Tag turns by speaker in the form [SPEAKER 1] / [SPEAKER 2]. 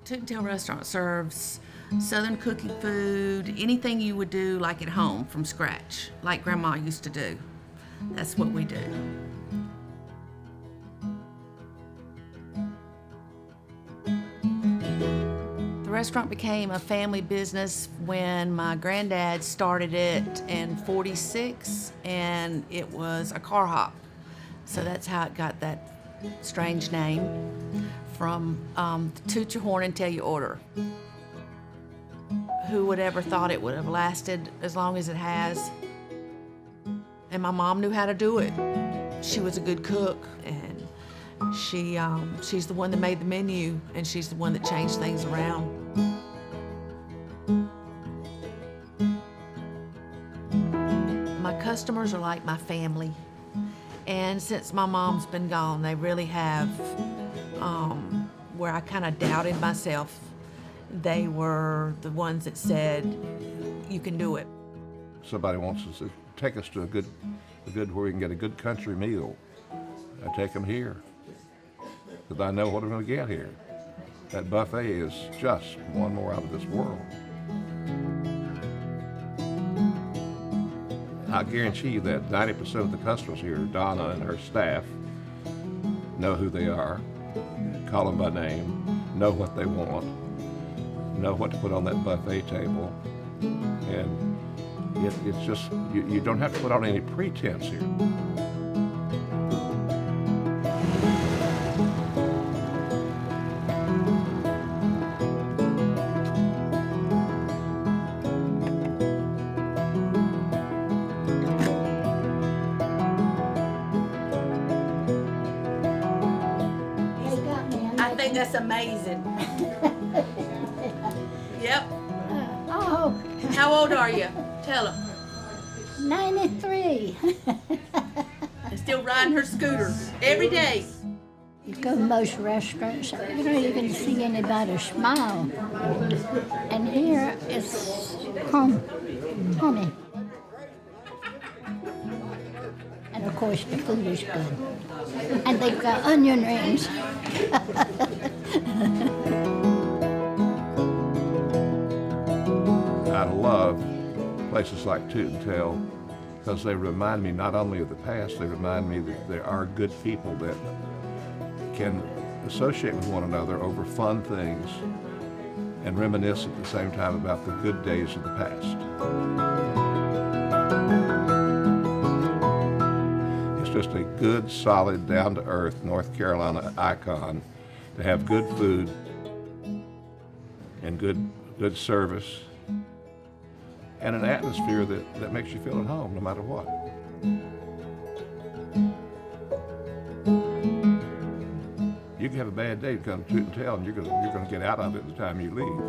[SPEAKER 1] Toot-N-Tell restaurant serves Southern cooking food, anything you would do like at home from scratch, like Grandma used to do. That's what we do. The restaurant became a family business when my granddad started it in '46, and it was a car hop. So that's how it got that strange name from toot your horn and tell your order. Who would ever thought it would have lasted as long as it has? And my mom knew how to do it. She was a good cook, and she's the one that made the menu, and she's the one that changed things around. My customers are like my family, and since my mom's been gone, they really have, where I kind of doubted myself, they were the ones that said, you can do it.
[SPEAKER 2] Somebody wants us to take us to a good where we can get a good country meal. I take them here, because I know what I'm going to get here. That buffet is just one more out of this world. I guarantee you that 90% of the customers here, Donna and her staff, know who they are, call them by name, know what they want, know what to put on that buffet table, and it's just, you don't have to put on any pretense here.
[SPEAKER 1] I think that's amazing. Yep.
[SPEAKER 3] Oh,
[SPEAKER 1] How old are you? Tell them.
[SPEAKER 3] 93.
[SPEAKER 1] And still riding her scooter every day.
[SPEAKER 3] You go to most restaurants, you don't even see anybody smile. And here it's homey. And of course the food is good. And they've got onion rings.
[SPEAKER 2] I love places like Toot-N-Tell because they remind me not only of the past, they remind me that there are good people that can associate with one another over fun things and reminisce at the same time about the good days of the past. It's just a good, solid, down-to-earth North Carolina icon to have good food and good service and an atmosphere that makes you feel at home no matter what. You can have a bad day, come to Toot-N-Tell, and you're gonna get out of it the time you leave.